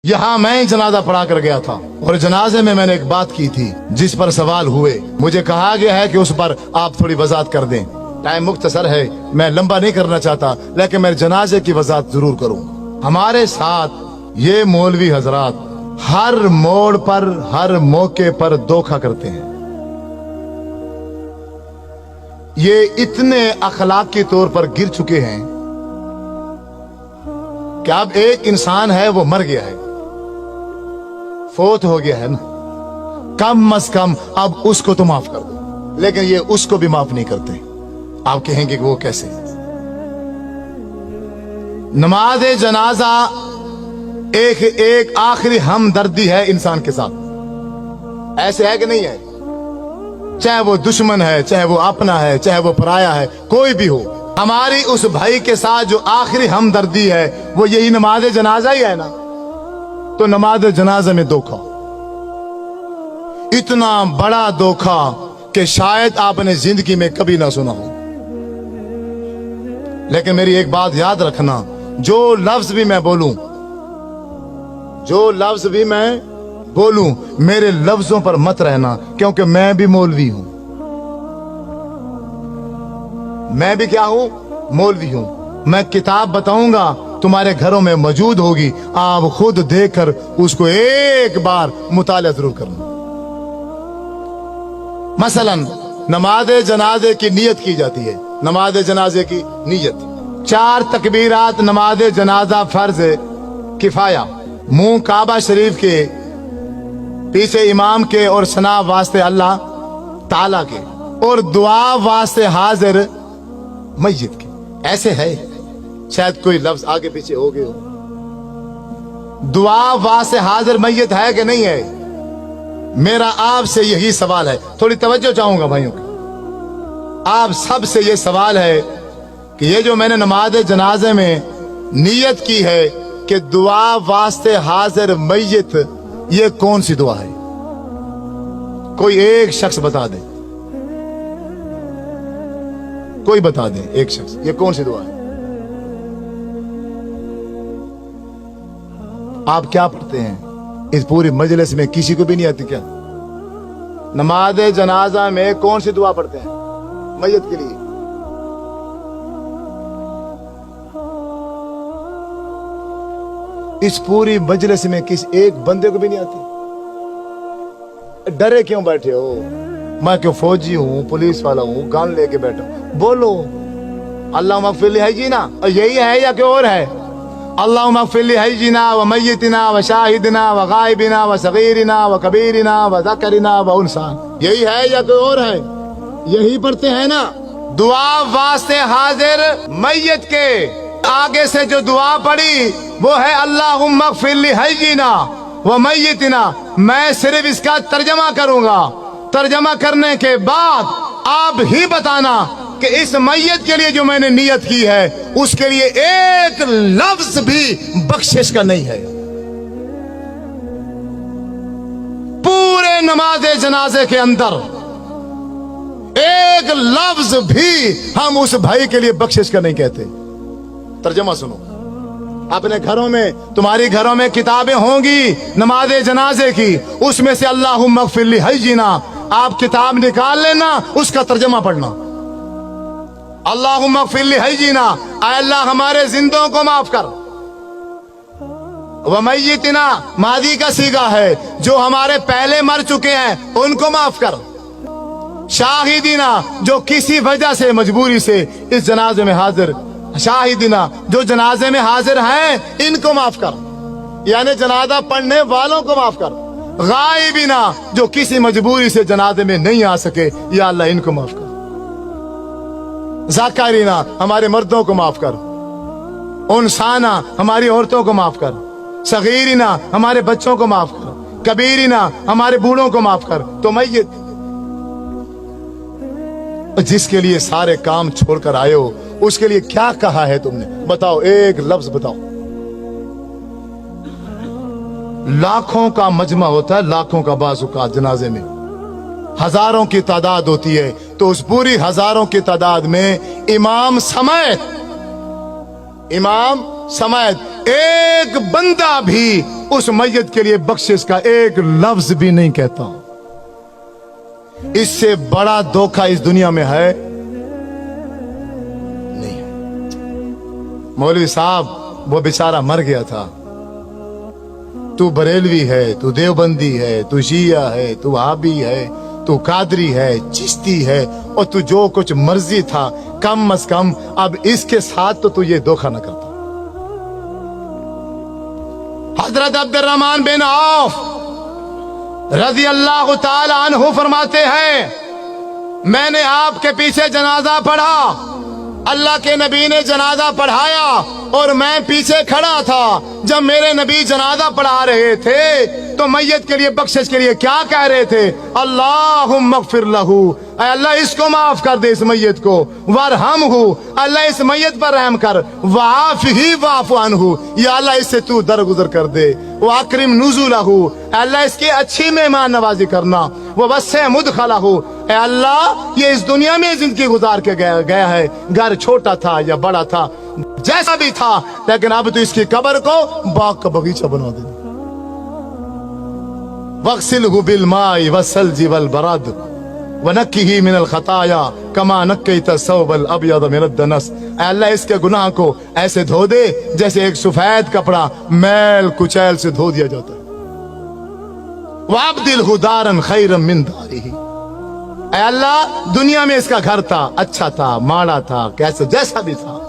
यहाँ मैं जनाजा पढ़ा कर गया था और जनाजे में मैंने एक बात की थी जिस पर सवाल हुए। मुझे कहा गया है कि उस पर आप थोड़ी वजाहत कर दें। टाइम मुख्तसर है, मैं लंबा नहीं करना चाहता, लेकिन मैं जनाजे की वजाहत जरूर करूँ। हमारे साथ ये मौलवी हजरात हर मोड़ पर, हर मौके पर धोखा करते हैं। ये इतने अखलाकी तौर पर गिर चुके हैं कि अब एक इंसान है वो मर गया है, फोत हो गया है ना, कम अज कम अब उसको तो माफ कर दो, लेकिन ये उसको भी माफ नहीं करते। आप कहेंगे कि वो कैसे? नमाज जनाजा एक आखिरी हमदर्दी है इंसान के साथ। ऐसे है कि नहीं है? चाहे वो दुश्मन है, चाहे वो अपना है, चाहे वो पराया है, कोई भी हो, हमारी उस भाई के साथ जो आखिरी हमदर्दी है वो यही नमाज जनाजा ही है ना। तो नमाज जनाजा में धोखा, इतना बड़ा धोखा कि शायद आपने जिंदगी में कभी ना सुना हो। लेकिन मेरी एक बात याद रखना, जो लफ्ज भी मैं बोलूं, जो लफ्ज भी मैं बोलूं, मेरे लफ्जों पर मत रहना, क्योंकि मैं भी मौलवी हूं। मैं भी क्या हूं? मौलवी हूं। मैं किताब बताऊंगा, तुम्हारे घरों में मौजूद होगी, आप खुद देखकर उसको एक बार मुताला जरूर करना। मसलन नमाज जनाजे की नियत की जाती है। नमाज जनाजे की नियत 4 तकबीरात नमाज जनाजा फर्ज किफाया, मुंह काबा शरीफ के, पीछे इमाम के और सना वास्ते अल्लाह ताला के, और दुआ वास्ते हाजिर मस्जिद के। ऐसे है, शायद कोई लफ्ज आगे पीछे हो गए हो। दुआ वास्ते हाजिर मस्जिद है कि नहीं है? मेरा आपसे यही सवाल है, थोड़ी तवज्जो चाहूंगा भाइयों की। आप सबसे ये सवाल है कि ये जो मैंने नमाज जनाजे में नियत की है कि दुआ वास्ते हाजिर मय्यत, ये कौन सी दुआ है? कोई एक शख्स बता दे, कोई बता दे एक शख्स, ये कौन सी दुआ है? आप क्या पढ़ते हैं? इस पूरी मजलिस में किसी को भी नहीं आती क्या? नमाज जनाजा में कौन सी दुआ पढ़ते हैं मय्यत के लिए? इस पूरी मजलिस में किस एक बंदे को भी नहीं आती? डरे क्यों बैठे हो? मैं क्यों फौजी हूं, पुलिस वाला हूं, गन लेके बैठा हूं? बोलो अल्लाह मगफिर है जी ना, यही है या कोई और है? अल्लाह मगफिर है जी ना, व मय्यतिना व शाहिदना व गायबिना व सगीरिना व कबीरिना व ज़करिना व उनसा, यही है या कोई और है? यही पढ़ते हैं ना। दुआ वास्ते हाजिर मय्यत के आगे से जो दुआ पड़ी वो है अल्लाहुम्मा मगफिर लिहय्यिना व मय्यितिना। मैं सिर्फ इसका तर्जमा करूंगा, तर्जमा करने के बाद आप ही बताना कि इस मय्यत के लिए जो मैंने नियत की है उसके लिए एक लफ्ज भी बख्शिश का नहीं है। पूरे नमाज जनाजे के अंदर एक लफ्ज भी हम उस भाई के लिए बख्शिश का नहीं कहते। तर्जमा सुनो, अपने घरों में, तुम्हारी घरों में किताबें होंगी नमाज जनाजे की, उसमें से अल्लाहुम्मा मगफिर लिहय्यिना आप किताब निकाल लेना, उसका तर्जमा पढ़ना। अल्लाहुम्मा मगफिर लिहय्यिना, ऐ अल्लाह हमारे जिंदों को माफ कर। व मय्यितिना मादी का सीगा है, जो हमारे पहले मर चुके हैं उनको माफ कर। शाहिदीना जो किसी वजह से मजबूरी से इस जनाजे में हाजिर, शाहिदीना जो जनाजे में हाजिर हैं इनको माफ कर, यानी जनाजा पढ़ने वालों को माफ कर। गायबीना जो किसी मजबूरी से जनाजे में नहीं आ सके, या अल्लाह इनको माफ कर। ज़ाकरीना हमारे मर्दों को माफ कर। उनसाना हमारी औरतों को माफ कर। सगीरिना हमारे बच्चों को माफ कर। कबीरिना हमारे बूढ़ों को माफ कर। तो मय्यत जिसके लिए सारे काम छोड़कर आए हो उसके लिए क्या कहा है तुमने? बताओ, एक लफ्ज बताओ। लाखों का मजमा होता है, लाखों का बाज़ुका जनाजे में हजारों की तादाद होती है, तो उस पूरी हजारों की तादाद में इमाम समेत एक बंदा भी उस मैयत के लिए बख्शिश का एक लफ्ज भी नहीं कहता। इससे बड़ा धोखा इस दुनिया में है नहीं है। मौलवी साहब वो बेचारा मर गया था, तू बरेलवी है, तू देवबंदी है, तू शिया है, तू वहाबी है, तू कादरी है, चिश्ती है, और तू जो कुछ मर्जी था, कम अज कम अब इसके साथ तो तू ये धोखा न करता। हजरत अब्दुर्रहमान बिन औफ रजी अल्लाह ताला अन्हु फरमाते हैं, मैंने आपके पीछे जनाजा पढ़ा, अल्लाह के नबी ने जनाजा पढ़ाया और मैं पीछे खड़ा था। जब मेरे नबी जनाजा पढ़ा रहे थे तो मैयत के लिए बख्शिश के लिए क्या कह रहे थे? अल्लाहुम्मा अग़फिर लहू, अल्लाह इसको माफ कर दे, इस मैयत को, वरहमहू, अल्लाह इस मैयत पर रहम कर, वाफ़िही वाफ़ु अन्हु, या अल्लाह इससे तू दरगुजर कर दे, वअक्रिम नुज़ुलहू, अल्लाह इसकी अच्छी मेहमान नवाजी करना, ववस्सिअ मुदखलहू, अल्लाह ये इस दुनिया में जिंदगी गुजार के गया है, घर छोटा था या बड़ा था, जैसा भी था, लेकिन अब तो इसकी कब्र को बाग का बगीचा बना दे। वग़सिलहु बिलमाइ वस्सल्जि वलबरद वनक्किही मिनल खताया कमा नक्कैत सौबल अब्यद मिनद दनस, अल्लाह इसके गुनाह को ऐसे धो दे जैसे एक सफेद कपड़ा मैल कुचैल से धो दिया जाता है। वअब्दिलहु दारन खैरन मिन दारिही, अल्लाह दुनिया में इसका घर था, अच्छा था, माड़ा था, कैसे जैसा भी था,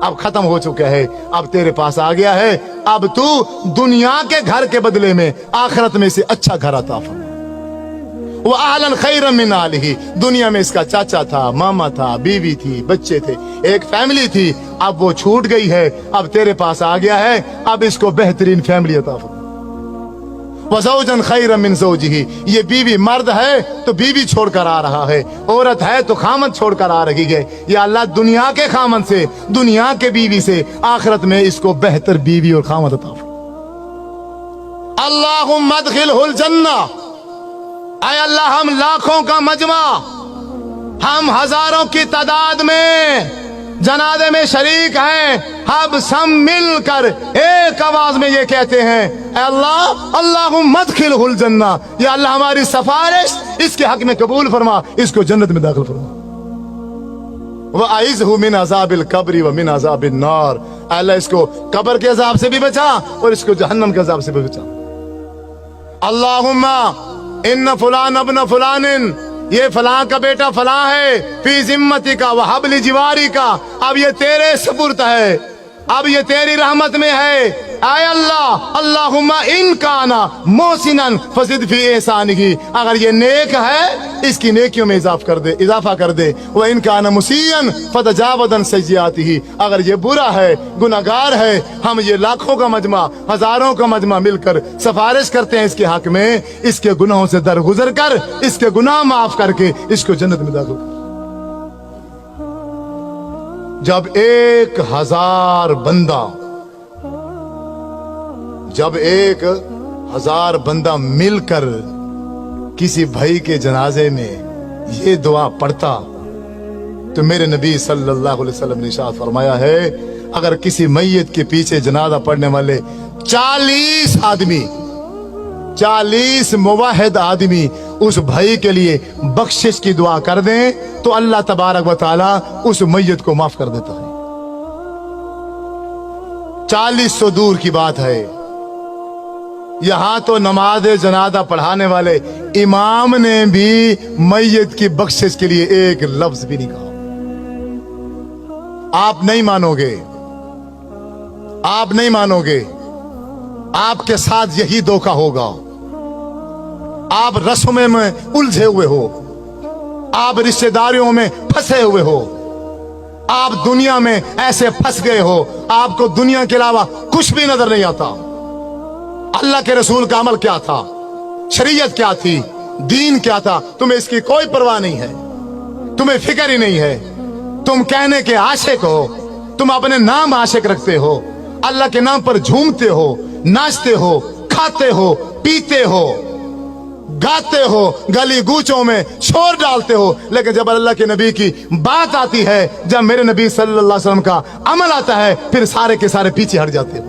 अब खत्म हो चुका है, अब तेरे पास आ गया है, अब तू दुनिया के घर के बदले में आखिरत में से अच्छा घर अता फरमा। वो आहलन खैरन मिन आलिही, दुनिया में इसका चाचा था, मामा था, बीवी थी, बच्चे थे, एक फैमिली थी, अब वो छूट गई है, अब तेरे पास आ गया है, अब इसको बेहतरीन फैमिली अता फरमा। वज़ौजन खैरन मिन ज़ौजिही, ये बीवी मर्द है तो बीवी छोड़कर आ रहा है, औरत है तो खामन छोड़कर आ रही है, या अल्लाह दुनिया के खामन से, दुनिया के बीवी से आखिरत में इसको बेहतर बीवी और खामन अता फरमा। अल्लाहुम्मा अदखिलहुल जन्ना, ऐ अल्लाह हम लाखों का मजमा, हम हजारों की तादाद में जनाजे में शरीक हैं, हम सब मिलकर एक आवाज में ये कहते हैं, अल्लाह अल्लाहुम्मा अदखिलहुल जन्ना, या अल्लाह हमारी सिफारिश इसके हक में कबूल फरमा, इसको जन्नत में दाखिल फरमा। वअइज़हु मिन अज़ाबिल कब्रि व मिन अज़ाबिन नार, अल्लाह इसको कब्र के अजाब से भी बचा और इसको जहन्नम के अजाब से भी बचा। अल्लाहुम्मा इन्न फुलान अब्न फुलानिन, ये फलां का बेटा फलां है, फी जिम्मती का व हब्ली जिवारी का, अब ये तेरे सपुर्द है, अब ये तेरी रहमत में है। आय अल्लाह अल्लाहुम्मा इन काना मोहसिनन फज़िद फी एहसानिही, अगर ये नेक है इसकी नेकियों में इजाफा कर दे, व इन काना मुसीअन फतजावज़न सय्यिआतिही, अगर ये बुरा है, गुनाहगार है, हम ये लाखों का मजमा, हजारों का मजमा मिलकर सिफारिश करते हैं इसके हक में, इसके गुनाहों से दरगुजर कर, इसके गुनाह माफ करके इसको जन्नत में दाखिल कर। जब 1000 बंदा मिलकर किसी भाई के जनाजे में ये दुआ पढ़ता तो मेरे नबी सल्लल्लाहु अलैहि वसल्लम ने इरशाद फरमाया है, अगर किसी मैयत के पीछे जनाजा पढ़ने वाले 40 आदमी, 40 मुवाहिद आदमी उस भाई के लिए बख्शिश की दुआ कर दें तो अल्लाह तबारक व तआला उस मैयत को माफ कर देता है। 40 सौ दूर की बात है, यहां तो नमाज जनाजा पढ़ाने वाले इमाम ने भी मैयत की बख्शिश के लिए एक लफ्ज भी नहीं कहा। आप नहीं मानोगे, आप नहीं मानोगे, आपके साथ यही धोखा होगा। आप रस्मों में उलझे हुए हो, आप रिश्तेदारियों में फंसे हुए हो, आप दुनिया में ऐसे फंस गए हो, आपको दुनिया के अलावा कुछ भी नजर नहीं आता। अल्लाह के रसूल का अमल क्या था, शरीयत क्या थी, दीन क्या था, तुम्हें इसकी कोई परवाह नहीं है, तुम्हें फिक्र ही नहीं है। तुम कहने के आशिक हो, तुम अपने नाम आशिक रखते हो, अल्लाह के नाम पर झूमते हो, नाचते हो, खाते हो, पीते हो, गाते हो, गली गूचों में शोर डालते हो, लेकिन जब अल्लाह के नबी की बात आती है, जब मेरे नबी सल्लल्लाहु अलैहि वसल्लम का अमल आता है, फिर सारे के सारे पीछे हट जाते हो।